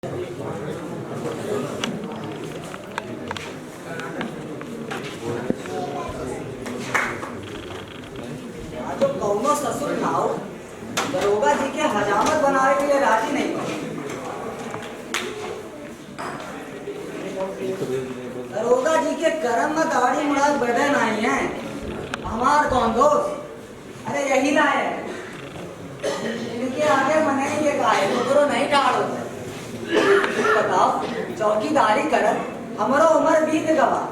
जो कौनो ससुर खाओ दरोगा जी के हजामत बनावे के लिए राजी नहीं हो। दरोगा जी के कर्म में दाढ़ी मुराद बढ़े नहीं है। हमार कौन दोस्त, अरे यही ना है। इनके आगे मने ये गाय तो नहीं ठाड़ होता। बताओ, चौकीदारी कर हमारा उम्र बीत गवा,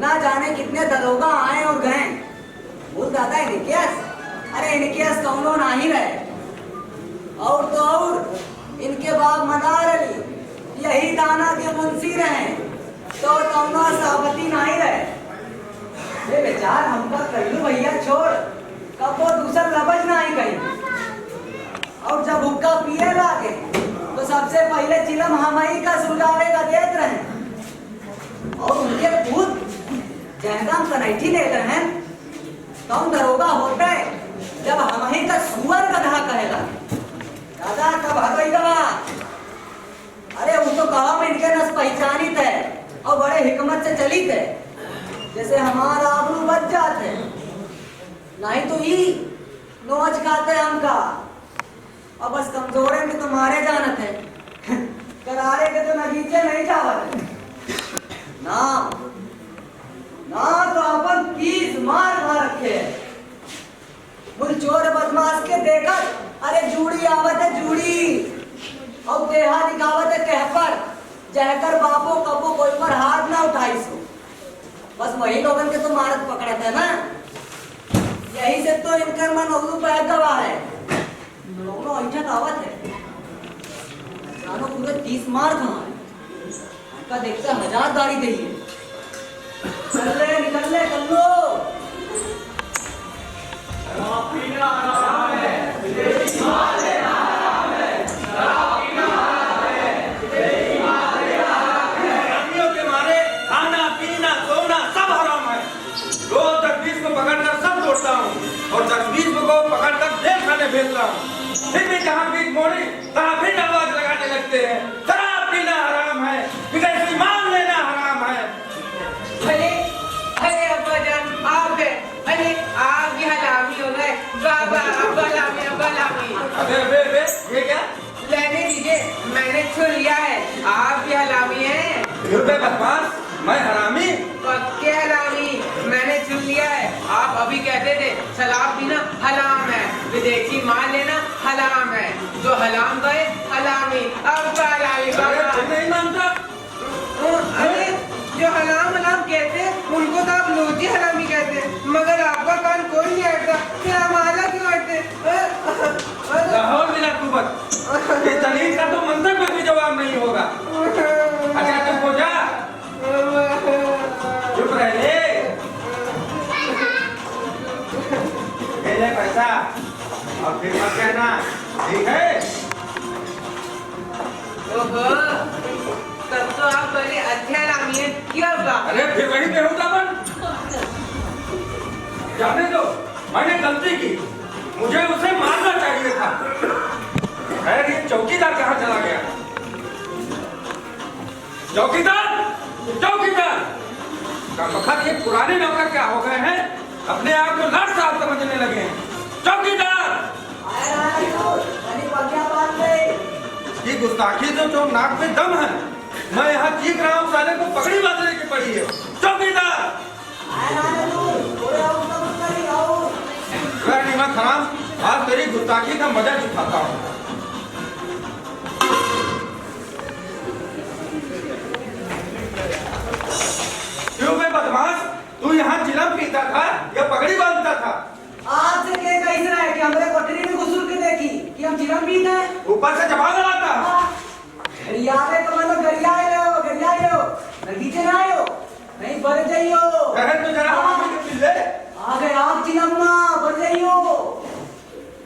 ना जाने कितने दरोगा आए और गए। भूल दादा इनकेस, अरे इनकेस कौनो ना ही रहे। और तो और इनके बाप मदार अली यही दाना के मुंशी रहे, तो कौनो साबती ना ही रहे। ये बेचार हमका कल्लू भैया छोड़ कब वो दूसर लबज ना ही कहीं। और जब हुक्का पिए लागे तो सबसे पहले चिलम हमारी का सुलगावे का देते रहे। और उनके पूत जहदाम कनैठी लेते हैं। कौन दरोगा होते जब हमारी का सुअर गधा कहेगा। दादा कब हरवई गवा, अरे वो तो कहा में इनके नस पहचानी थे और बड़े हिकमत से चली थे, जैसे हमारा आबरू बच जाते। नहीं तो ही नोच खाते हमका, और बस कमजोरे में तो मारे जानत है। करारे के तो नगीचे नहीं जावत ना, ना तो अपन 30 मार रखे। मुझ चोर बदमाश के देखकर अरे जूड़ी आवत है जूड़ी, और देहा दिखावत है कह पर जहकर बापो कबो कोई पर हाथ ना उठाई सो। बस वही लोगन के तो मारत पकड़ते है ना। यही से तो इनकर मन उर्दू पैर गवा है। दोनों ऐसा दावत है जानो पूरे 30 मार कहाँ है। उनका देखते 1000 गाड़ी देंगे। चल ले निकल ले चल लो। और तस्वीर को पकड़कर जेल खाने भेजता हूँ। फिर भी जहाँ बीच मोड़ी तहाँ फिर आवाज लगाने लगते हैं, शराब पीना हराम है, विदेशी माल लेना हराम है। अरे अरे अब्बा जान आप है, अरे आप भी हलामी हो गए। बाबा अब्बा लामी अब्बा लामी। अबे ये क्या? लेने दीजिए, मैंने छू लिया है। आप भी हलामी हैं। बदमाश, मैं हरामी? पक्के हलामी, मैंने छू लिया है। आप अभी कहते थे शराब पीना हलाम है, विदेशी माल लेना हलाम है। जो हलाम गए हलामी अब्बा लामी बाबा। नहीं मानता? अरे जो हलाम हलाम कहते उनको तो आप लोजी हलामी कहते, मगर आपका कान कोई नहीं हटता, फिर हमारा क्यों हटते? लाहौर मिला कुबत, ये दलील का तो मंदिर में भी जवाब नहीं होगा। अच्छा तुम हो जा, चुप रह ले। ले पैसा और फिर मत कहना, ठीक है? ओहो, तब तो आप बड़े अच्छे हलामी हैं, क्यों बा? अरे फिर वही बेहुदापन। जाने दो, मैंने गलती की, मुझे उसे मारना चाहिए था। खैर ये चौकीदार कहाँ चला गया? चौकीदार, चौकीदार का वक्त ये पुराने नौकर क्या हो गए हैं, अपने आप को लाट साहब समझने लगे हैं। चौकीदार ये गुस्ताखी जो नाक में दम है, मैं यहाँ चीख रहा हूँ, साले को पगड़ी बांधने की पड़ी है। चौकीदार खराब, आज तेरी गुस्ताखी का मजा चुकाता हूँ। क्यों बे बदमाश, तू यहाँ चिलम पीता था या पगड़ी बांधता था? आज से के कहीं रहा है कि हमरे कोठरी में घुसूर के देखी कि हम चिलम पीते हैं। ऊपर से जवाब लगाता। गरियावे तो मतलब गरियाए लो नगीचे ना आयो नहीं बढ़ जाइयो। कहे तो जरा हमें के पिल्ले आगे आप चिलम्मा बढ़ जाइयो।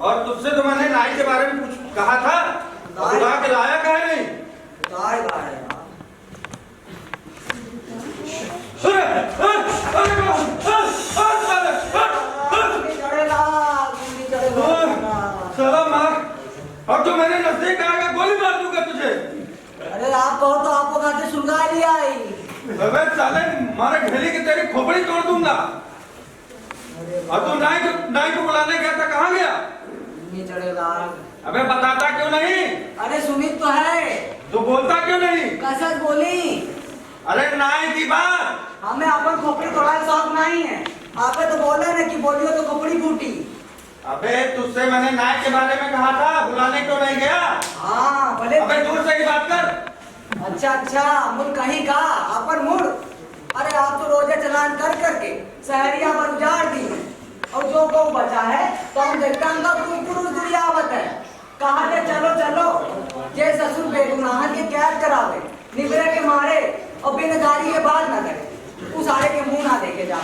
और तुझसे तो मैंने नाई के बारे में कुछ कहा था, बुला के लाया कहे नहीं? गाय गाय साला मार, अब जो मैंने नजदीक आएगा गोली मार दूंगा तुझे। अरे आप कहो तो आपको खाते सुलगा लिया आई। अबे साले मारे घेली की तेरी खोपड़ी तोड़ दूंगा। और तू नाई को बुलाने गया था, कहाँ गया? नहीं चढ़ेगा। अबे बताता क्यों नहीं? अरे सुमित तो है। तू बोलता क्यों नहीं? कसर बोली। अरे नाई की बात। हमें अपन खोपड़ी तोड़ा शौक नहीं है। आपे तो बोला ना कि बोलियो तो खोपड़ी फूटी। अबे तुझसे मैंने नाई के बारे में कहा था, बुलाने क्यों नहीं गया? हाँ भले। अबे दूर से ही बात कर। अच्छा मुड़ कहीं का अपन मुड़। अरे आप तो रोजे चलान कर करके शहरिया पर उजाड़ दी है। और जो गौ बचा है तो हम देखता हूँ कुकुर दुरियावत है। कहा जे चलो चलो जे ससुर बेगुनाह के कैद करावे निबरे के मारे और बिनदारी के बाद न करे उस आरे के मुंह ना देखे जा।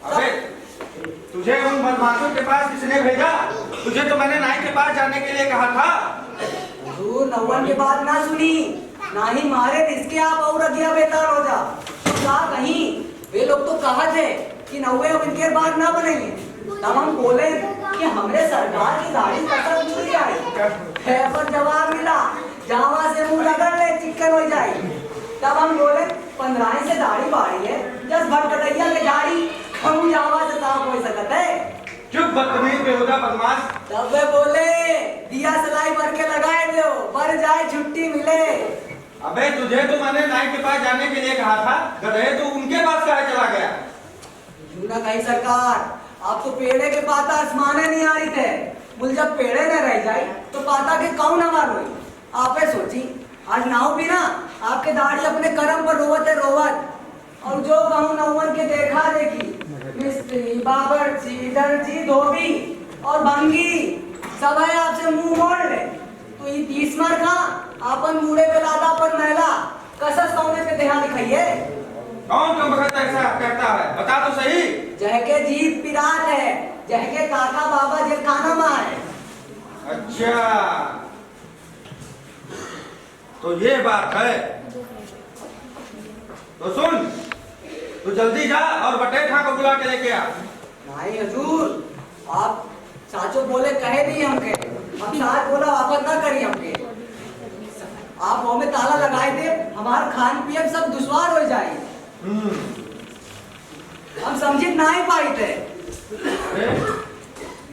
अबे तुझे उन बदमाशों के पास किसने भेजा? तुझे तो मैंने नाई के पास जाने के लिए कहा था। तू नौवन की बात ना सुनी, ना ही मारे इसके आप और अगिया बेकार हो जा। तो क्या कहीं वे लोग तो कहा थे कि नौवे उनके बाद ना बनेंगे। तब हम बोले कि हमरे सरकार की दाढ़ी कसर जुड़ जाए है, पर जवाब मिला जावा से मुंह रगड़ ले चिकन हो जाए। तब हम बोले 15 से दाढ़ी बाड़ी है, 10 भटकटैया के दाढ़ी हम जावा से ताप हो सकत है। चुप बदतमीज बेहुदा बदमाश। तब वे बोले दिया सलाई भर के लगाए दो, बर जाए छुट्टी मिले। अबे तुझे तो मैंने नाई के पास जाने के लिए कहा था, गधे तू उनके पास काहे चला गया? यूं ना कहीं सरकार, आप तो पेड़े के पाता आसमाने नहीं आ रही थे। बोल जब पेड़े न रह जाए तो पाता के कौन हमार हुई। आपे सोची आज नाव भी ना आपके दाढ़ी अपने कर्म पर रोवत है रोवत। और जो कहूँ नौवन के देखा देखी मिस्त्री बावर्ची दर्जी धोबी और भंगी सब है आपसे मुंह मोड़ ले। तो ये 30 मार खा आपन मुड़े पे लादा पर मैला कसस कौने पे ध्यान दिखाइए। कौन तुम बखत ऐसा कहता है, बता तो सही। जहके जीत पिरात है, जहके काका बाबा जे खाना माँ है। अच्छा तो ये बात है। तो सुन, तू जल्दी जा और बटेर खां को बुला के लेके आ। नहीं हजूर, आप साचो बोले कहे नहीं हमके, हम साच बोला वापस ना करी हमके। आप वो में ताला लगाए दे, हमार खान पियन सब दुश्वार हो जाए। हम समझित ना ही पाई थे।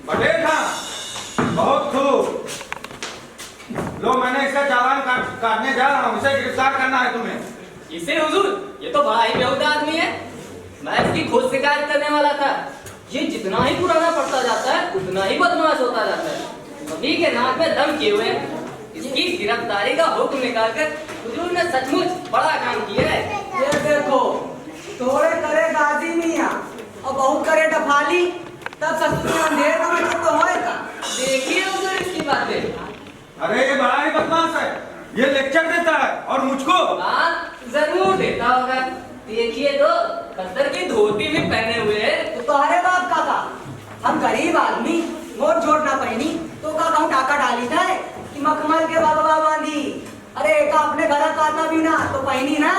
बटेर खां बहुत खूब। लो मैंने इसका चालान काटने जा रहा हूँ, इसे गिरफ्तार करना है तुम्हें। इसे हुजूर, ये तो बड़ा ही बेहुदा आदमी है। मैं इसकी खुद शिकायत करने वाला था। ये जितना ही पुराना पड़ता जाता है उतना ही बदमाश होता जाता है। अभी के नाक में दम किए हुए इसकी गिरफ्तारी का हुक्म निकालकर हुजूर ने सचमुच बड़ा काम किया है। ये देखो थोड़े करे गाजी मियाँ और बहुत करे डफाली, तब ससुर में अंधेर में तो होएगा। देखिए हुजूर इसकी बातें। अरे ये बड़ा ही बदमाश है, ये लेक्चर देता है और मुझको। हाँ जरूर देता होगा। देखिए तो कतर की धोती भी पहने हुए है। तो तुम्हारे बाप का था, हम गरीब आदमी मोट जोड़ ना पहनी तो का कहूँ टाका डाली था कि मखमल के बाबा बांधी। अरे का अपने घर काटना भी ना तो पहनी ना।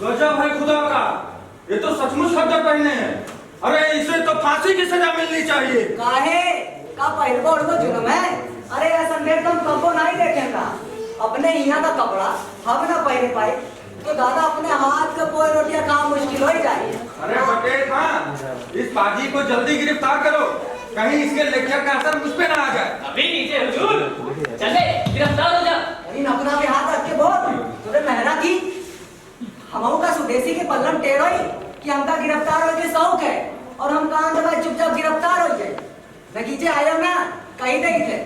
गजब है खुदा का, ये तो सचमुच खद्दर पहने हैं। अरे इसे तो फांसी की सजा मिलनी चाहिए। काहे का पहल को उनको जुर्म है। अरे ऐसा मेरे तुम कबो नहीं देखेगा। अपने यहाँ का कपड़ा हम ना पहने पाए तो दादा अपने हाथ के पोए रोटियां काम मुश्किल हो जाए। अरे बटेर खां, इस बाजी को जल्दी गिरफ्तार करो, कहीं इसके लेक्चर का असर मुझ पे ना आ जाए। अभी नीचे हुजूर, चले गिरफ्तार हो जा। अरे अपना भी हाथ रख के बोल, तुझे मेहरा की हमहू का स्वदेशी के पल्लम टेरोई कि हमका गिरफ्तार होने के शौक है और हम कान दबाए चुपचाप गिरफ्तार हो जाए। नगीचे आयो ना कहीं नहीं थे।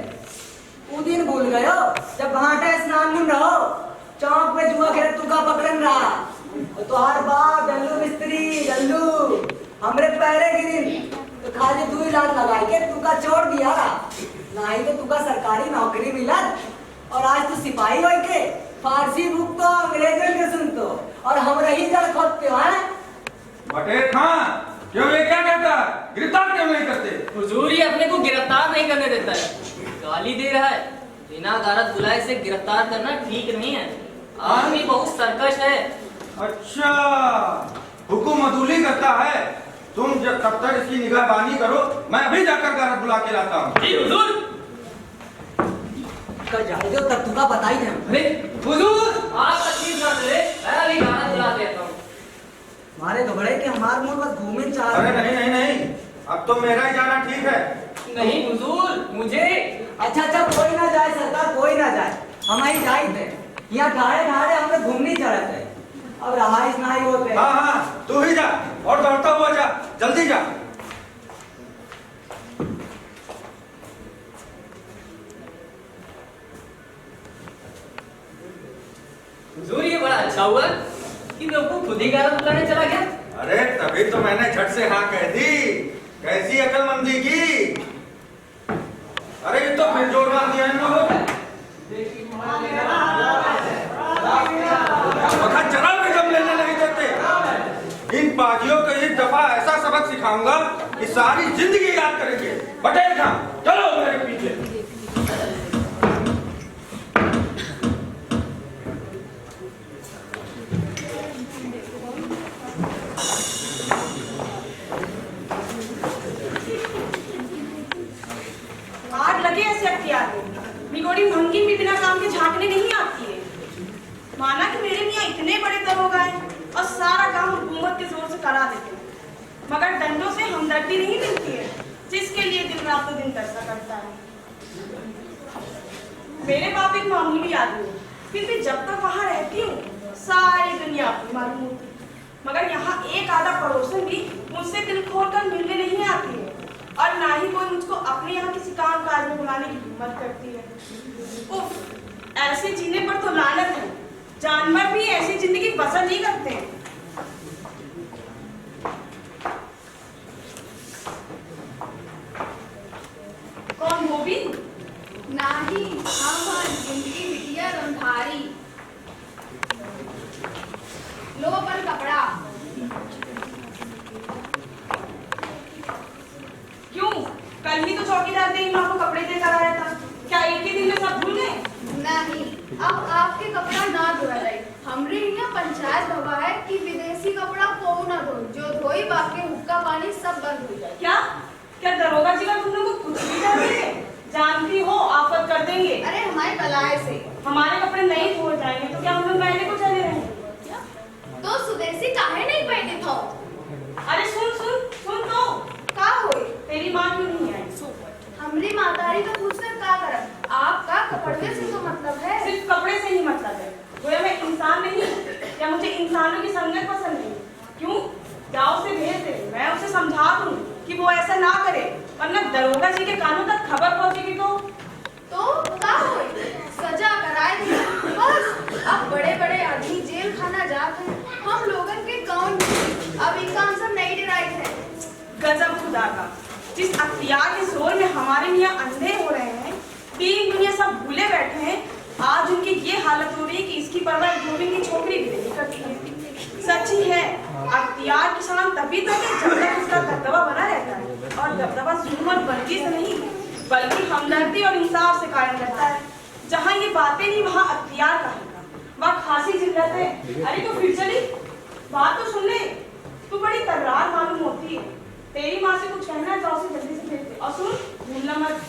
वो दिन भूल गयो जब भाटा स्नान में रहो चौक पे जुआ खेल तू का पकड़न रहा और तुहार बाप जल्लू मिस्त्री जल्लू हमरे पैरे गिरी तो खाली 2 लाख लगाई के तू का छोड़ दिया। नहीं तो तू का सरकारी नौकरी मिला और आज तू सिपाही हो के फारसी बुक तो अंग्रेजों के सुनतो और हम रही जड़ खोदते हो। बटेर खां क्यों, ये क्या कहता है, गिरफ्तार क्यों नहीं करते? हुजूर ये अपने को गिरफ्तार नहीं करने देता है, गाली दे रहा है। बिना गारत बुलाए से गिरफ्तार करना ठीक नहीं है। आदमी बहुत सरकश है। अच्छा हुकुम अदूली करता है। तुम जब तब तक इसकी निगाहबानी करो, मैं अभी जाकर गारत बुला के लाता हूँ। जी हुजूर। कर जाए जो तब तुका बताई दे। अरे हुजूर आप तकलीफ ना करे, मैं अभी गाना चला देता हूँ। मारे घबराए कि हमारे मुंह बस घूमे चाह अरे नहीं नहीं नहीं, अब तो मेरा ही जाना ठीक है। नहीं हुजूर, मुझे अच्छा अच्छा कोई ना जाए सरकार, कोई ना जाए, हम ही जाए थे यहाँ ठाड़े ठाड़े हम लोग घूमने चले थे, अब रहाइश ना ही होते। हाँ हाँ तू ही जा और दौड़ता हुआ जा, जल्दी जा। हुजूर ये बड़ा अच्छा हुआ कि मैं आपको खुद ही गाना बुलाने चला गया। अरे तभी तो मैंने झट से हाँ कह दी, कैसी अकलमंदी की। अरे ये तो फिर जोर मार दिया इन लोगों ने। वक्त जरा भी दम लेने नहीं देते। इन बाजियों को एक दफा ऐसा सबक सिखाऊंगा कि सारी जिंदगी याद करेंगे। पटेल खां चलो मेरे पीछे। आग लगे ऐसे अख्तियार को, निगोड़ी मंगी भी बिना काम के झांकने नहीं आती है। माना कि मेरे मियाँ इतने बड़े दरोगा हैं और सारा काम हुकूमत के जोर से करा देते हैं, मगर डंडों से हमदर्दी नहीं मिलती है, जिसके लिए दिन रात तो दिन तरसा करता है। मेरे बाप एक मामूली आदमी है, फिर भी जब तक वहाँ रहती हूँ सारी दुनिया अपनी मालूम होती है, मगर यहाँ एक आधा पड़ोसन भी मुझसे दिल खोलकर मिलने नहीं आती है और ना ही कोई मुझको अपने यहाँ किसी काम काज में बुलाने की हिम्मत करती है। उफ, ऐसे जीने पर तो लानत है, जानवर भी ऐसी जिंदगी बसर नहीं करते हैं। कौन वो भी? नाही हम जिंदगी बिटिया रंधारी लो पर कपड़ा। क्यों? कल ही तो चौकीदार ने माँ को कपड़े देकर आया था, क्या एक ही दिन में सब भूल गए? नहीं, अब आपके कपड़ा ना धोया जाए। हमरे यहाँ पंचायत भवा है कि विदेशी कपड़ा को ना धो, जो धोई बाकी हुक्का पानी सब बंद हो जाए। क्या क्या दरोगा जी का तुम लोग को कुछ भी कर देंगे? जानती हो आफत कर देंगे। अरे हमारे बलाए से हमारे कपड़े नहीं धो जाएंगे तो क्या हम लोग पहले को चले रहेंगे? तो स्वदेशी काहे नहीं पहने थो? अरे सुन सुन सुन तो, का होई? तेरी माँ क्यों नहीं आई? हमरी मातारी तो पूछकर का करब? आपका कपड़े से तो मतलब है। सिर्फ कपड़े से ही मतलब है, गोया मैं इंसान नहीं, या मुझे इंसानों की संगत पसंद नहीं? क्यों? गाँव से भेज दे, मैं उसे समझा दूँ कि वो ऐसा ना करे, वरना दरोगा जी के कानों तक खबर पहुंचेगी तो का होई? सजा कराए थे बस। अब बड़े बड़े आदमी जेल खाना जाते हैं, हम लोगन के कौन? अब एक काम सब नहीं डराए थे। गजब खुदा का, जिस अख्तियार के जोर में हमारे मियाँ अंधे हो रहे हैं, तीन दुनिया सब भूले बैठे हैं, आज उनकी ये हालत हो रही है कि इसकी परवाह धोबी की छोकरी भी नहीं करती है। सच ही है, अख्तियार किसान तभी तक है जब तक उसका दबदबा बना रहता है, और दबदबा जुल्म और बंदी से नहीं बल्कि हमदर्दी और इंसाफ से कायम रहता है। जहाँ ये बातें नहीं वहाँ अख्तियार कहेगा, वहाँ खासी जिल्लत है। अरे तो फिर चली, बात तो सुन ले, तू बड़ी तकरार मालूम होती है। तेरी माँ से कुछ कहना है, जाओ उसे जल्दी से भेज दे, और सुन भूलना मत।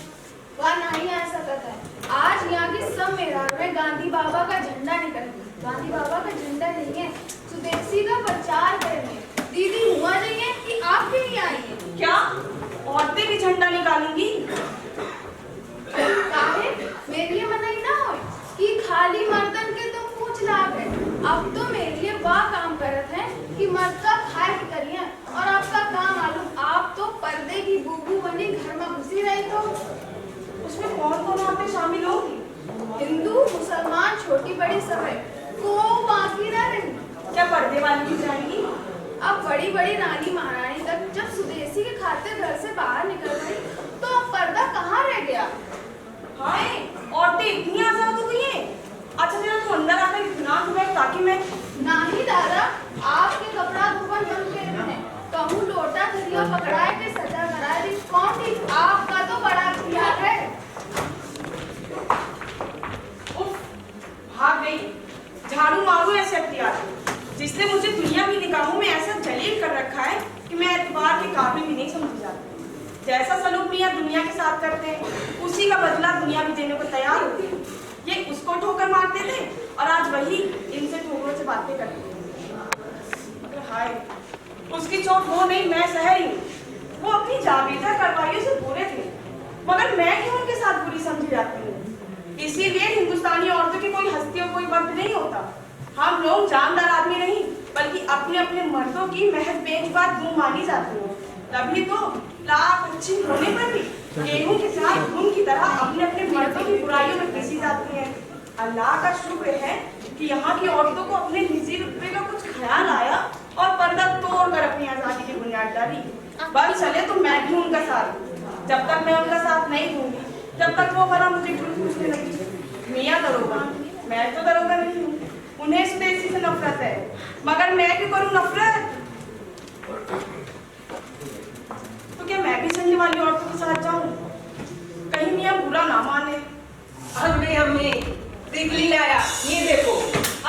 वह नहीं ऐसा करता है। आज यहाँ की सब मेहरान में गांधी बाबा का झंडा निकलेगा। गांधी बाबा का झंडा नहीं है, स्वदेशी का प्रचार करेंगे। दीदी हुआ नहीं है कि आप भी नहीं आई है? क्या औरतें भी झंडा निकालेंगी? काहे? मेरे लिए मनाई ना हो कि खाली मर्दन के तो कुछ लाभ है। अब तो मेरे लिए वाह काम करत है कि मर्द का खाए की करिए, और आपका काम मालूम, आप तो पर्दे की बूबू बनी घर में घुसी रही। तो उसमें कौन कौन औरतें शामिल होंगी? हिंदू मुसलमान छोटी बड़ी सब है, को बाकी ना रही। क्या पर्दे वाली भी जाएंगी? अब बड़ी बड़ी रानी महारानी तक जब स्वदेशी के खातिर घर से बाहर निकल गई, तो अब पर्दा कहाँ रह गया? हाय, औरतें इतनी आजाद हो गई हैं। अच्छा जरा तू अंदर आकर इतना सुबह, ताकि मैं नहीं दादा, आपके कपड़ा धोबन बंद के रहे, कहूँ लोटा धरिया पकड़ाए के सजा कराए दी। कौन थी? आपका तो बड़ा अख्तियार है। उफ, भाग गई। झाड़ू मारू ऐसे अख्तियार से, जिसने मुझे दुनिया की निगाहों में ऐसा जलील कर रखा है कि मैं एतबार के काबिल भी नहीं समझी जाती। जैसा सलूक मियाँ दुनिया के साथ करते हैं, उसी का बदला दुनिया भी देने को तैयार होती है। ये उसको ठोकर मारते थे और आज वही इनसे ठोकरों से बातें करते हैं। मगर हाय, उसकी चोट वो नहीं, मैं सह रही हूँ। वो अपनी जावेदा कार्रवाइयों से बुरे थे, मगर मैं क्यों उनके साथ बुरी समझी जाती हूँ? इसीलिए हिंदुस्तानी औरतों की कोई हस्ती और कोई वक्त नहीं होता। हम लोग जानदार आदमी नहीं, बल्कि अपने अपने मर्दों की महज बेजुबान मुंह मानी जाती है। तभी तो लाख अच्छी होने पर भी गेहूं के साथ घुन की तरह अपने अपने मर्दों की बुराइयों में पिसी जाती हैं। अल्लाह का शुक्र है कि यहाँ की औरतों को अपने निजी रुतबे का कुछ ख्याल आया और पर्दा तोड़कर अपनी आजादी की बुनियाद डाली। बल चले तो मैं भी उनका साथ दूं। जब तक मैं उनका साथ नहीं दूंगी, जब तक वो भला मुझे क्यों पूछने लगी। मियाँ दरोगा, मैं तो दरोगा नहीं हूँ। उन्हें स्वदेशी से नफरत है, मगर मैं क्यों करूँ नफरत? तो क्या मैं भी संगी वाली औरतों के साथ जाऊं? कहीं मियाँ बुरा ना माने। अम्मी अम्मी टिकली लाया, ये देखो।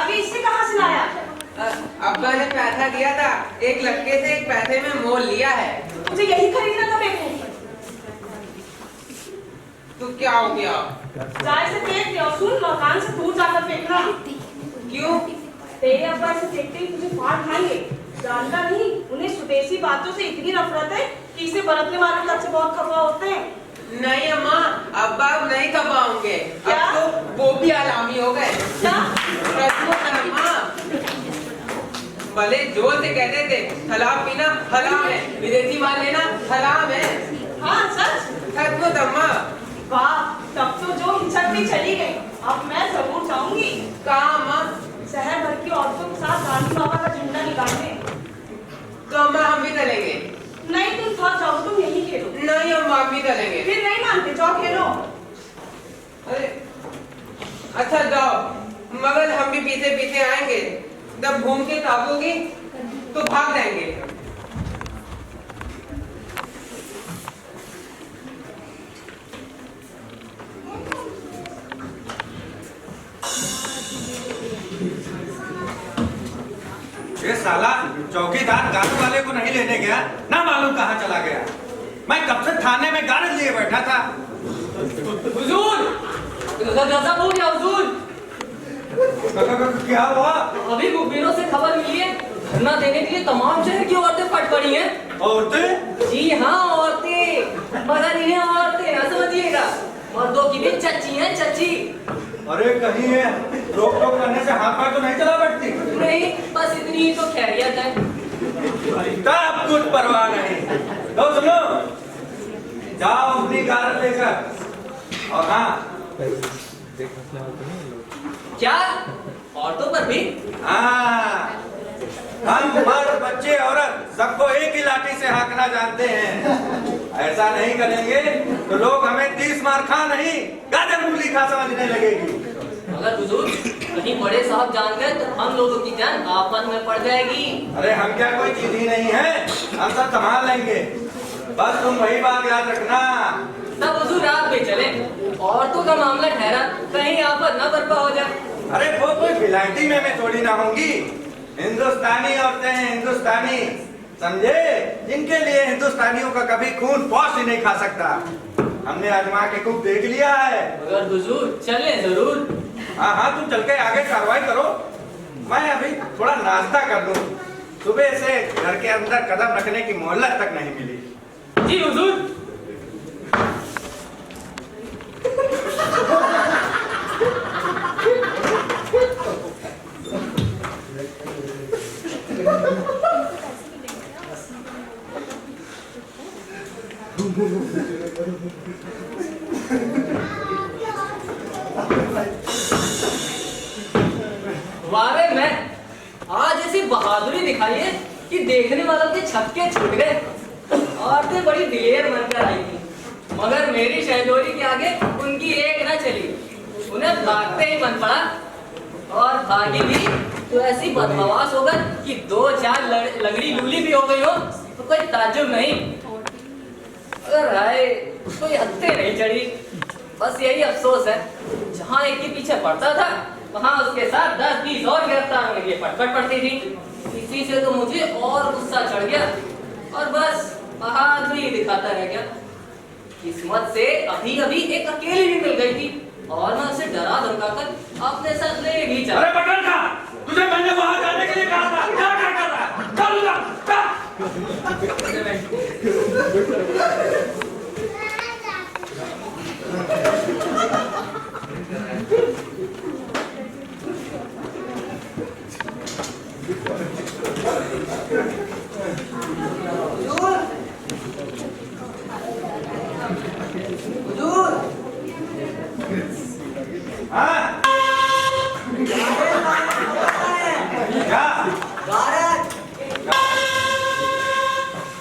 अभी इससे कहाँ से लाया? अब्बा ने पैसा दिया था, एक लड़के से एक पैसे में मोल लिया है। मुझे यही खरीदना था मेरे को। तो क्या हो गया? जाए से देख लिया, सुन, मकान से दूर जाकर फेंकना। क्यों? तेरे अब्बा से देखते ही तुझे फाड़ खाएंगे। जानता नहीं, उन्हें स्वदेशी बातों से इतनी नफरत है कि इसे बरतने वाले तब से बहुत खफा होते हैं। नहीं अम्मा, अब्बा अब नहीं खपाओगे। क्या? अब तो वो भी आलामी हो गए। क्या? अम्मा भले जोर से कहते थे शराब पीना हराम है, विदेशी माल लेना हराम है। हाँ सच? सचमुच अम्मा। वाह, तब तो जो हिचक भी चली गई। अब मैं जरूर जाऊंगी। कहाँ अम्मा? शहर भर की औरतों के साथ गांधी बाबा का झंडा निकालने। तो अम्मा हम भी चलेंगे। नहीं, तुम थक जाओ, तुम यहीं खेलो। नहीं अम्मा, हम भी चलेंगे। फिर नहीं मानते, जाओ खेलो। अरे अच्छा जाओ, मगर हम भी पीछे पीछे आएंगे। जब घूम के ताकोगी तो भाग जाएंगे। ये साला चौकीदार गाड़ी वाले को नहीं लेने गया, ना मालूम कहाँ चला गया। मैं कब से थाने में गाड़ी लिए बैठा था। हुजूर, गजब हो गया हुजूर। क्या हुआ? अभी मुखबिरों से खबर मिली है, धरना देने के लिए तमाम शहर की औरतें फट पड़ी हैं। औरतें? जी हाँ, औरतें। मगर इन्हें औरतें ना समझिएगा, मर्दों की भी चच्ची हैं, चच्ची। अरे कहीं है रोक टोक करने से हाथ पैर तो नहीं चला बैठती? नहीं, बस इतनी ही तो खैरियत है। तब कुछ परवाह नहीं। तो सुनो, जाओ अपनी कार लेकर। और हाँ, क्या औरतों पर भी? हाँ, हम मर्द बच्चे औरत सबको एक ही लाठी से हाँकना जानते हैं। ऐसा नहीं करेंगे तो लोग हमें 30 मार खा नहीं, गाजर मूली खा समझने लगेगी। मगर हुजूर, कहीं बड़े साहब जान गए तो हम लोगों की जान आफत में पड़ जाएगी। अरे हम क्या कोई चीज ही नहीं है, हम सब संभाल लेंगे। बस तुम वही बात याद रखना। तब हुजूर आप भी चले, औरतों का मामला ठहरा, कहीं आफत न बर्पा हो जाए। अरे वो कोई विलायती में मैं थोड़ी ना होंगी। हिंदुस्तानी औरतें हैं, हिंदुस्तानी, समझे? जिनके लिए हिंदुस्तानियों का कभी खून पौष ही नहीं खा सकता। हमने आजमा के खूब देख लिया है। मगर हुजूर चले जरूर। हाँ हाँ, तुम चल के आगे कार्रवाई करो, मैं अभी थोड़ा नाश्ता कर लूं। सुबह से घर के अंदर कदम रखने की मोहलत तक नहीं मिली। जी हुजूर। वारे मैं आज ऐसी बहादुरी दिखाई है कि देखने वालों के छक्के छूट गए। औरतें बड़ी दिलेर बनकर आई थी, मगर मेरी शहदोरी के आगे उनकी एक न चली। उन्हें भागते ही मन पड़ा, और भागी भी तो ऐसी बदहवास होगा कि 2-4 लगड़ी लूली भी हो गई हो तो कोई ताज्जुब नहीं। अगर राय कोई हत्ते नहीं चढ़ी, बस यही अफसोस है, जहाँ एक के पीछे पड़ता था वहाँ उसके साथ 10-20 और गिरफ्तार होने की पटपट पड़ती थी। इसी से तो मुझे और गुस्सा चढ़ गया और बस बहादुरी दिखाता रह गया। किस्मत से अभी अभी एक अकेली भी मिल गई थी और मैं उसे डरा धमका कर अपने साथ ले भी चला। अरे बटन का तुझे मैंने वहां जाने के लिए कहा था, क्या कर रहा है? चल उधर, हुजूर हाँ क्या? भारत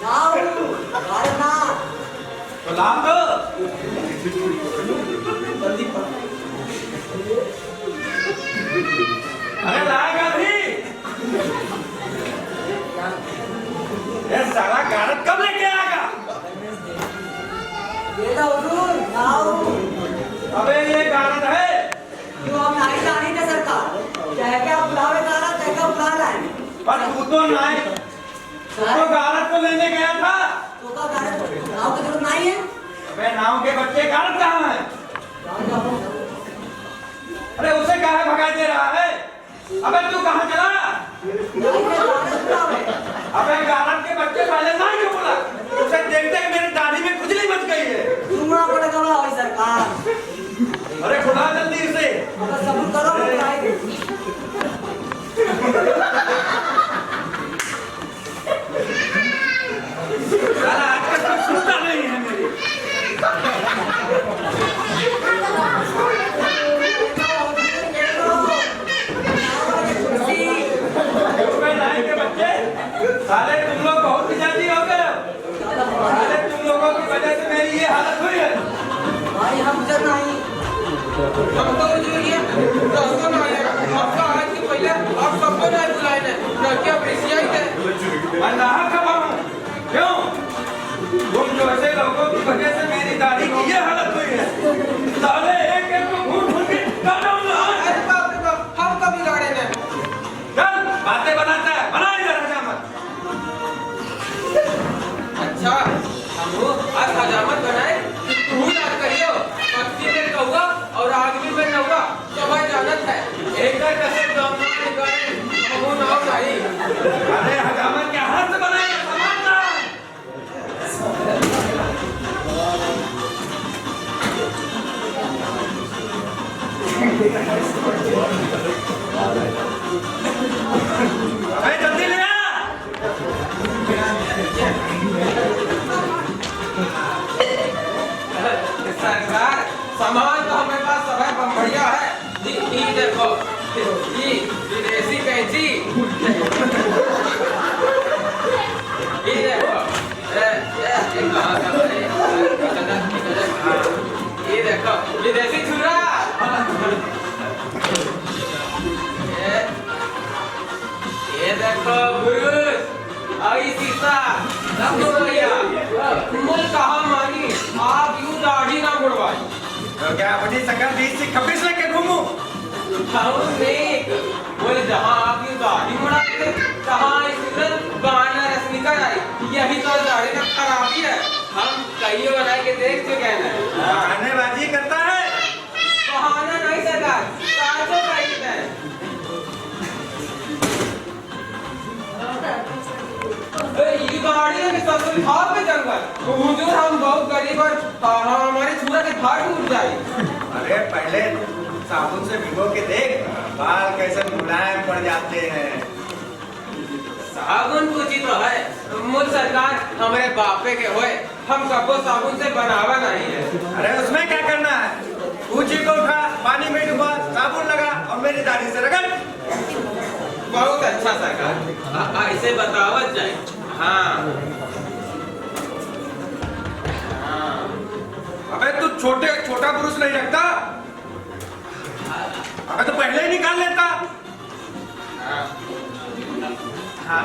नाउ भारत ना तो लाभ दो। अरे लाएगा भी। ये सारा गारद कब लेके आएगा? ये तो हुजूर नाउ अबे ये गारद है। जो हम नहीं जानी थे सरकार कह के आप बुलावे गारद कह के बुला लाए पर तू तो नहीं, तू तो गारद को लेने गया था। तो का गारद नाव की जरूरत नहीं है। अबे नाव के बच्चे गारद कहाँ हैं? अरे उसे कहाँ भगा दे रहा है? अबे तू कहाँ चला? अबे गारद के बच्चे पहले नहीं क्यों बोला? उसे देखते ही मेरी दाढ़ी में खुजली मच गई है। चूना पड़ गया भाई सरकार। अरे खुदा जल्दी से। अब सब्र करो बताइए। साला आजकल कुछ सुनता नहीं है मेरी। अबे नाई के बच्चे, साले तुम लोग बहुत पिछाती हो गए। साले तुम लोगों की वजह से मेरी ये हालत हुई है। भाई हम गुजर नहीं हम तो हुजूर ये दोस्तों ना आए आपका आज के पहले आप सबको नहीं बुलाए ने न क्या प्रेसिया थे। मैं नाहा खबर हूँ। क्यों? तुम जो ऐसे लोगों की वजह से मेरी दाढ़ी की ये हालत हुई है। साले एक एक को घूट घूट के काटो ना। अरे बाप रे बाप हम कभी लड़े ने। चल बातें बनाता है, बना इधर हजामत। अच्छा हम आज हजामत बनाए तू याद करियो पक्षी में कौवा और आदमी में नौवा तो भाई जानत है एक कैसे दाम में गए वो नाव नहीं। अरे हजामत क्या हाथ से बनाएगा सामान ना। अरे जल्दी ले आ। सरकार सामान तो हमारे पास सब है बढ़िया है। ये देखो ये विदेशी कैंची ये देखो ये देखो विदेशी छुरा ये देखो ब्रूस आई सीसा रखो भैया मुझ कहा मानी आप यूं दाढ़ी ना मुड़वाई। तो क्या अपनी शकल 20 से 26 लेके घूमूं? बोले जहाँ आप यूं दाढ़ी मुड़ाते तहाँ इस बहाना रश्मि कर आई यही तो दाढ़ी का खराबी है। हम कई बना के देख चुके हैं। बहानेबाजी करता है। बहाना नहीं सरकार साचो कही है। ये गाड़ी है कि ससुर भाग में जंगल हुजूर हम बहुत गरीब और हमारे छुरा के भाग टूट जाए। अरे पहले साबुन से भिगो के देख बाल कैसे मुलायम पड़ जाते हैं। साबुन पूछी तो है मुझ सरकार हमारे बापे के होए हम कबो साबुन से बनावा नहीं है। अरे उसमें क्या करना है? पूछी को उठा, पानी में डुबा, साबुन लगा और मेरी दाढ़ी से रगड़। बहुत अच्छा सरकार ऐसे बतावत जाए। हाँ अबे तू छोटा पुरुष नहीं रखता? अबे तो पहले ही निकाल लेता। हाँ हाँ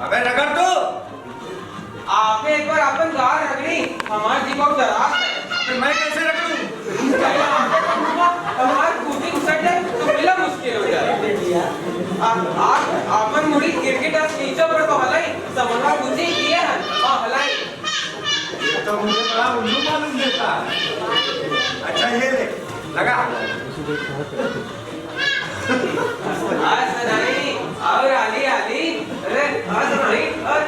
अबे रगड़ तो। आपने एक बार अपन गार रगड़ी हमारे जी बहुत दराज है। फिर मैं कैसे रगड़ूं? हमारे कूटिंग सेट है तो मिला मुश्किल हो जाए। आप अपन मुड़ी क्रिकेट ऐसा नहीं, और आली आली, अरे ऐसा नहीं, हाय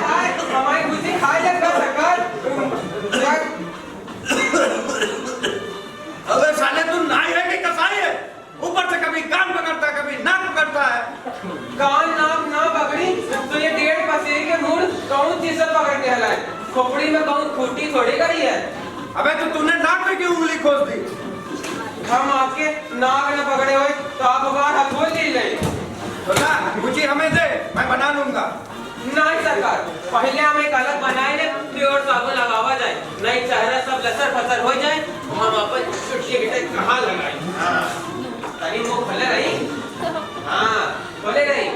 हाय, हमारी खुशी खाई लगा सकल। अबे साले तू नाई है कि कसाई है? ऊपर से कभी कान पकड़ता है, कभी नाक पकड़ता है। कान नाक ना पकड़ी तो ये 1.5 पसेरी के मूड कौन चीज से पकड़ के हलाए? खोपड़ी में कौन खूटी थोड़ी करी है? अबे तो तूने नाक में क्यों उंगली खोस दी? हम आपके नाक न पकड़े हुए तो आप बार हथोड़ ले ले। तो ना मुझे हमें दे, मैं बना लूंगा। नहीं सरकार, पहले हम एक अलग बनाए ले फिर और साबुन लगावा जाए, नहीं चेहरा सब लसर फसर हो जाए, हम अपन छुट्टी गिटे कहाँ लगाए? हाँ, तनी मुंह खोले रही, हाँ खोले रही,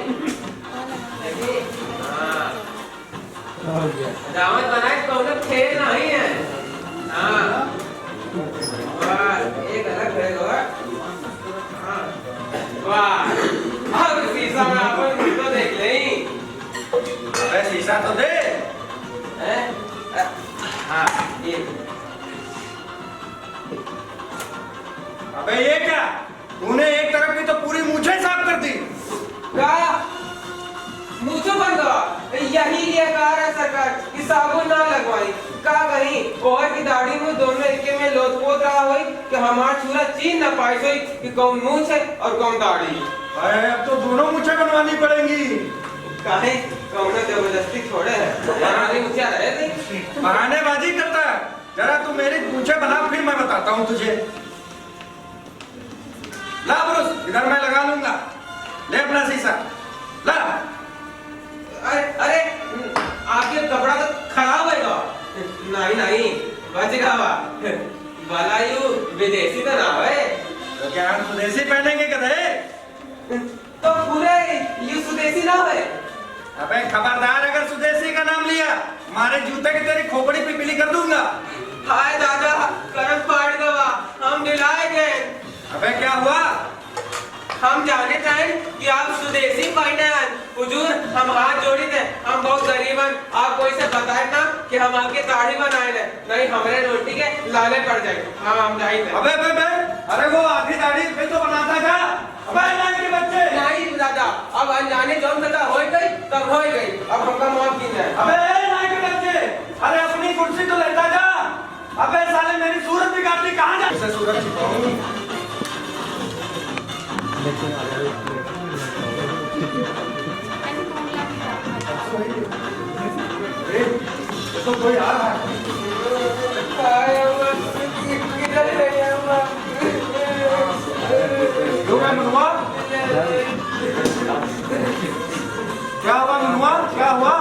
हाँ, दावत बनाए तो उन्हें खेल नहीं है, हाँ, वाह एक अलग रहेगा, हाँ, वाह, अब शीशा में अपन मुझ तो देख लें। अबे शीशा तो दे। हाँ ये। अबे ये क्या? तूने एक तरफ की तो पूरी मूछें साफ कर दी। क्या? मुझे बन गया? यही ये कार है सरकार कि साबुन ना लगवाई। का कहीं और की दाढ़ी में दोनों एक में लोटपोत रहा हुई कि हमारा चूल्हा चीन न पाई सोई कि कौन मूछ है और कौन दाढ़ी। अरे अब तो दोनों मूछें बनवानी पड़ेंगी। काहे? कौन जबरदस्ती छोड़े है? हमारी मुझे रहे थे। बहानेबाजी करता है। जरा तू मेरी मूछें बना फिर मैं बताता हूँ तुझे। ला ब्रुस, इधर मैं लगा लूंगा। ले अपना शीशा। ला। अरे आपके कपड़ा तो खराब है। नहीं नहीं बच गवा। बलायु विदेशी तो ना है। तो क्या हम स्वदेशी पहनेंगे गधे? तो पूरे ये स्वदेशी ना है। अबे खबरदार, अगर स्वदेशी का नाम लिया मारे जूते की तेरी खोपड़ी पिपली कर दूंगा। हाय दादा, करम फाड़ गवा, हम दिलाए गए। अबे क्या हुआ? हम जाने चाहें कि आप स्वदेशी पहने हैं। हुजूर हम हाथ जोड़ी थे, हम बहुत गरीब हैं, आप कोई से बताए ना कि हम आपके दाढ़ी बनाए ले, नहीं हमारे रोटी के लाले पड़ जाए। हाँ हम जाए थे। अबे बे बे, अरे वो आधी दाढ़ी पे तो बनाता था। अबे नाई के बच्चे। नहीं दादा, अब अनजाने जो सदा हो गई तब हो गई, अब हमका माफ की जाए। अबे नाई के बच्चे, अरे अपनी कुर्सी तो लेता जा। अबे साले मेरी सूरत बिगाड़नी कहाँ जा? इसे सूरत छिपाऊं। तो कोई आ रहा है। क्यों है मनुआ? क्या हुआ मनुआ? क्या हुआ?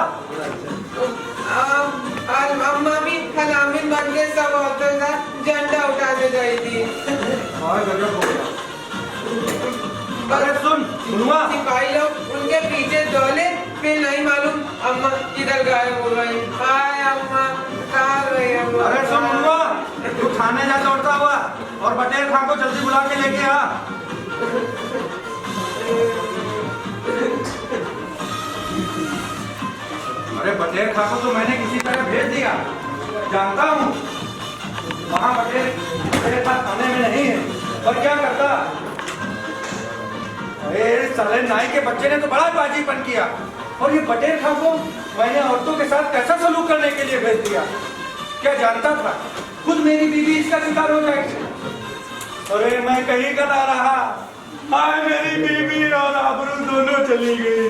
अम्मा भी हलामिन बन के सब औरतों का झंडा उठाने गई थी। गजब हो गया। अरे सुन मनुआ, सिपाही लोग उनके पीछे दौड़े, फिर नहीं मालूम अम्मा किधर गायब हो गई। हाय अम्मा, कहाँ गई अम्मा? अरे सुन मनुआ, तू थाने जा दौड़ता हुआ और बटेर खां को जल्दी बुला के लेके आ। अरे बटेर खां को तो मैंने किसी तरह भेज दिया, जानता हूँ। वहाँ बटेर मेरे पास थाने में नहीं है, पर क्या करता? अरे साले नाई के बच्चे ने तो बड़ा बाजीपन किया, और ये बटेर खां को मैंने औरतों के साथ कैसा सलूक करने के लिए भेज दिया। क्या जानता था खुद मेरी बीवी इसका शिकार हो जाएगी। अरे मैं कहीं का ना रहा, हाय मेरी बीवी और आबरू दोनों चली गई।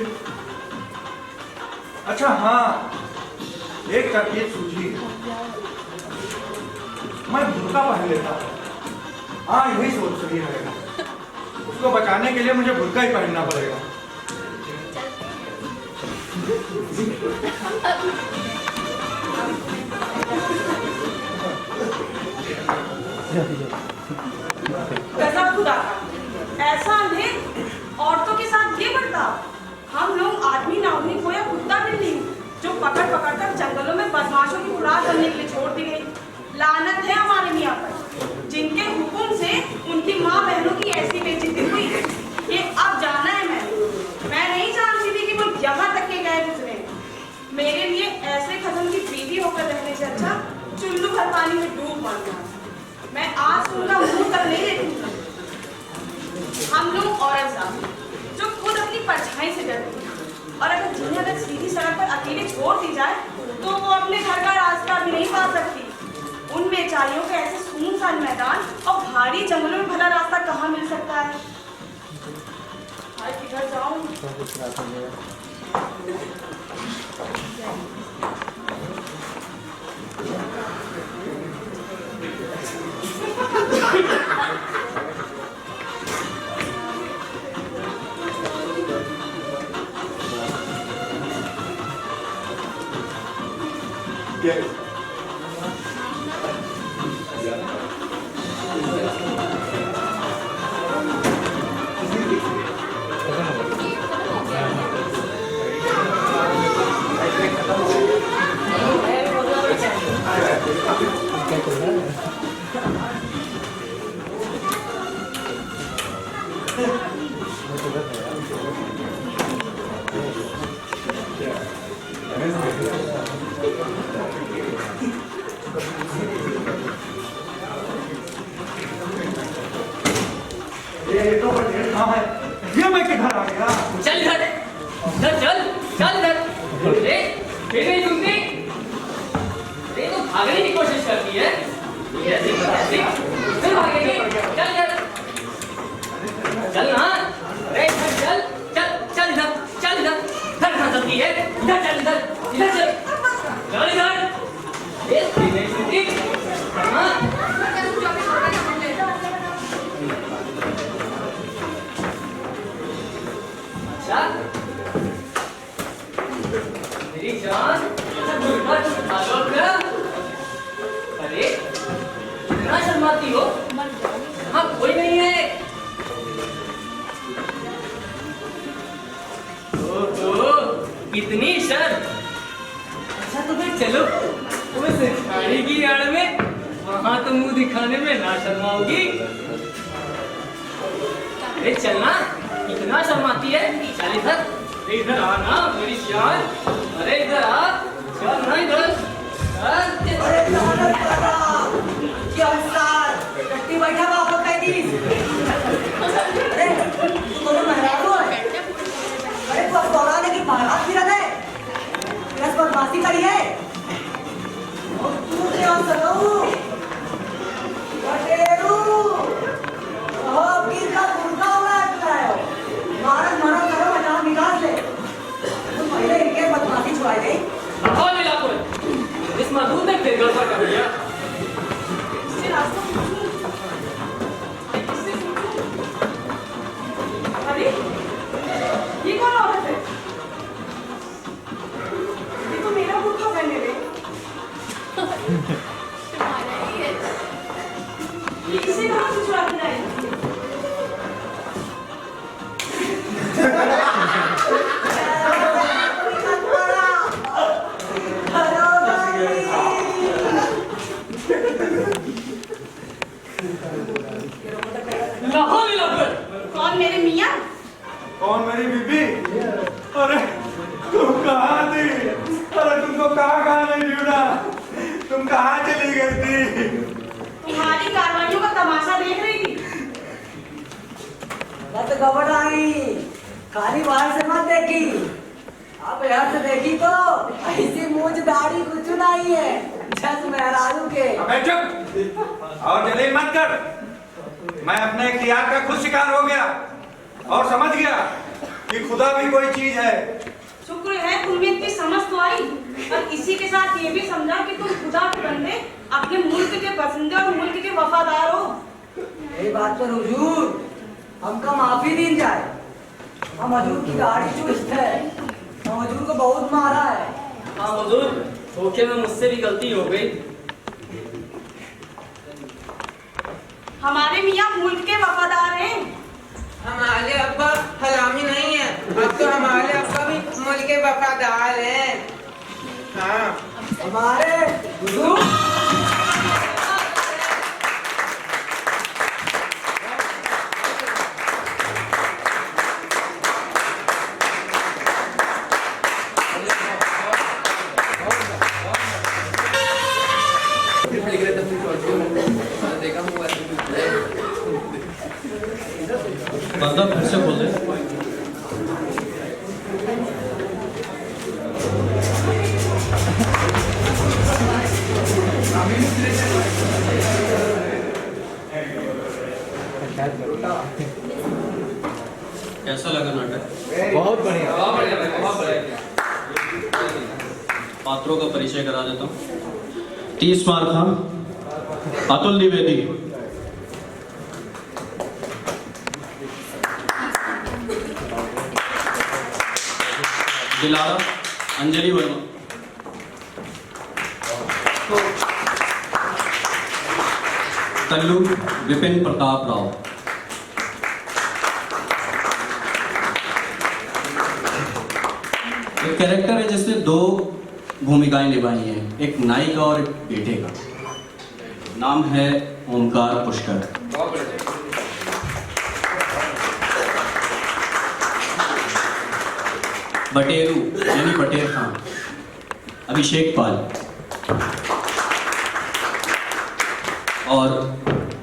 अच्छा हाँ, एक तरकीब सूझी, मैं बुर्का पहन लेता। हाँ यही सोच सही रहेगा, उसको बचाने के लिए मुझे बुर्का ही पहनना पड़ेगा। गजब खुदा का, ऐसा अंधेर औरतों के साथ ये बर्ताव। हम लोग आदमी ना उन्हीं को या कुत्ता बिल्ली जो पकड़ पकड़ कर जंगलों में बदमाशों की खुराक करने के लिए छोड़ दी गई। लानत है हमारे मियाँ पर, जिनके हुक्म से उनकी माँ बहनों की ऐसी बेइज्जती हुई। ये अब जाना है मैं नहीं जानती थी कि वो यहाँ तक के गए गुजरे। मेरे लिए ऐसे खत्म की बीवी होकर रहने से अच्छा चुल्लू भर पानी में डूब मरना। मैं आज उनका मुंह तक नहीं देखूंगी। परछाई से डरती हैं। और अगर जिन्हें अगर सीधी सड़क पर अकेले छोड़ दी जाए तो वो अपने घर का रास्ता भी नहीं पा सकती। उन बेचारियों को ऐसे सुनसान मैदान और भारी जंगलों में भला रास्ता कहाँ मिल सकता है। आज किधर जाऊं? ये मैं किधर आ गया? चल इधर, चल चल चल इधर। अरे फिर नहीं सुनती? अरे तो भागने की कोशिश करती है। ये ऐसे फिर भागेगी। चल इधर, चल ना। अरे इधर चल, चल चल इधर, चल इधर। इधर कहाँ चलती है? इधर चल, इधर इधर चल, चल इधर। ये फिर नहीं सुनती? हाँ। मेरी जान, अरे इतना शर्माती हो? हाँ कोई नहीं है। कितनी शर्म। अच्छा तो फिर चलो, तुम्हें सिखाने की आड़ में वहां तो मुंह दिखाने में ना शर्माओगी। अरे चलना, इतना शर्माती है। चल इधर, इधर आना मेरी जान। अरे इधर आ, चल ना इधर। अरे नाटक कर रहा क्या सार कट्टी बैठा बाप कह दी। अरे तू तो मेहरारू है। अरे तू अब दौड़ाने की बारात फिरा है, बस बदमाशी करी है। और तू क्या करो बटेरू हो की का गुंडा उड़ा है। मारत मारत करो बचाओ निकाल ले। तू पहले इनके बदमाशी छुड़ा दे। और मिला कोई इस मधु ने फिर गड़बड़ कर दिया। इससे रास्ता पूछूं? इससे पूछूं? अरे ये कौन औरत है? ये तो मेरा बुर्का पहने रे। ये इसे कहाँ से चुरा के लाई? कौन मेरे मियाँ? कौन मेरी बीबी? अरे तुम कहाँ थी? अरे तुमको कहाँ नहीं ढूंढा? तुम कहाँ चली गई थी? तुम्हारी कार्रवाइयों का तमाशा देख रही थी। मत घबराई, खाली बाहर से मत देखी। अब यहाँ से देखी तो ऐसी मूंछ दाढ़ी कुछ नहीं है, जस मेहरारू के। अबे चुप और जलील मत कर। मैं अपने इख्तियार का खुद शिकार हो गया और समझ गया कि खुदा भी कोई चीज है। शुक्र है तुम्हें इतनी समझ तो आई, और इसी के साथ ये भी समझा कि तुम खुदा के बंदे, अपने मुल्क के बसिंदे और मुल्क के वफादार हो। यही बात पर हुजूर हमका माफी दी जाए। हम हजूर की गाड़ी चुस्त है, हम हजूर को बहुत मारा है। हाँ हुजूर, धोखे में मुझसे भी गलती हो गई। हमारे मियाँ मुल्क के वफादार हैं। हमारे अब्बा हलामी नहीं है, अब तो हमारे अब्बा भी मुल्क के वफादार हैं। हाँ हमारे हुजूर बंदा फिर से बोल दे। कैसा लगा नाटक? बहुत बढ़िया बहुत बढ़िया। पात्रों का परिचय करा देता हूँ। 30 मार्क अतुल द्विवेदी, दिलारा अंजलि वर्मा, तल्लू विपिन प्रताप राव, एक कैरेक्टर है जिसने 2 भूमिकाएं निभाई हैं, एक नाई का और एक बेटे का। नाम है ओमकार पुष्कर। बटेरू यानी बटेर खान अभिषेक पाल, और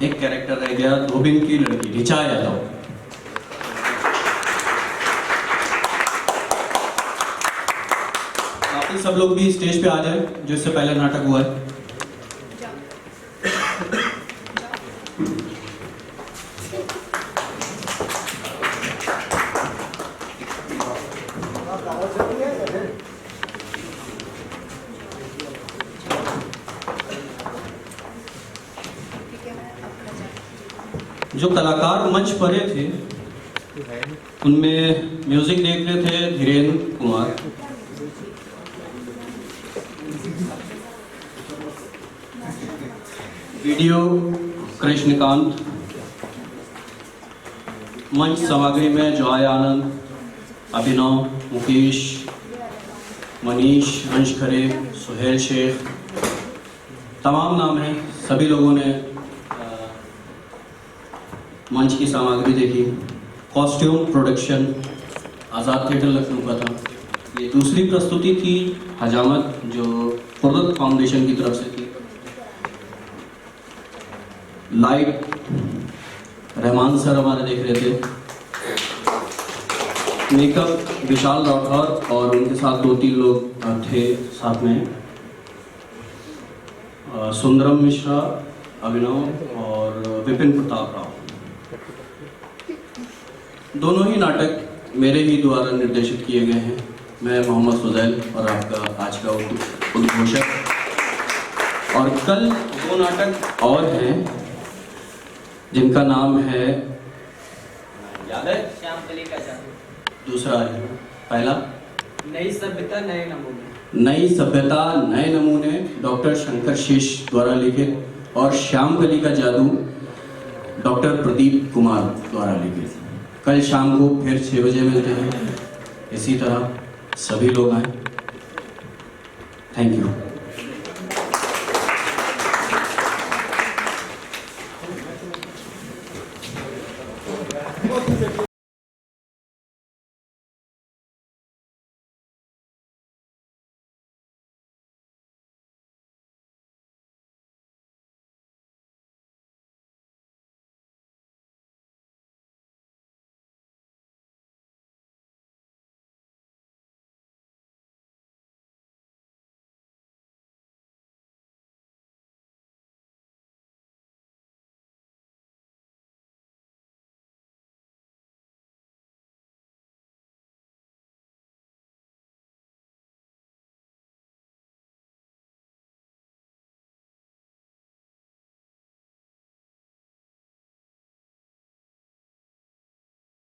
एक कैरेक्टर रह गया धोबिन की लड़की ऋचा यादव। बाकी सब लोग भी स्टेज पे आ जाए जो इससे पहले नाटक हुआ है। जो कलाकार मंच पर थे उनमें म्यूजिक देख रहे थे धीरेन्द्र कुमार, वीडियो कृष्णकांत, मंच सामग्री में जॉय आनंद, अभिनव, मुकेश, मनीष, अंश खरे, सुहेल शेख, तमाम नाम हैं। सभी लोगों ने मंच की सामग्री देखी। कॉस्ट्यूम प्रोडक्शन आज़ाद थिएटर लखनऊ का था। ये दूसरी प्रस्तुति थी हजामत जो खुर्रत फाउंडेशन की तरफ से थी। लाइट रहमान सर हमारे देख रहे थे। मेकअप विशाल राठौर और उनके साथ 2-3 लोग थे साथ में, सुंदरम मिश्रा, अभिनव और विपिन प्रताप राव। दोनों ही नाटक मेरे ही द्वारा निर्देशित किए गए हैं। मैं मोहम्मद फुजैल और आपका आज का उद्घोषक। और कल 2 नाटक और हैं जिनका नाम है, याद है? श्यामकली का जादू। दूसरा है, पहला नई सभ्यता नए नमूने। नई सभ्यता नए नमूने डॉक्टर शंकर शेष द्वारा लिखित, और श्यामकली का जादू डॉक्टर प्रदीप कुमार द्वारा लिखित। कल शाम को फिर 6 बजे मिलते हैं। इसी तरह सभी लोग आए। Thank you.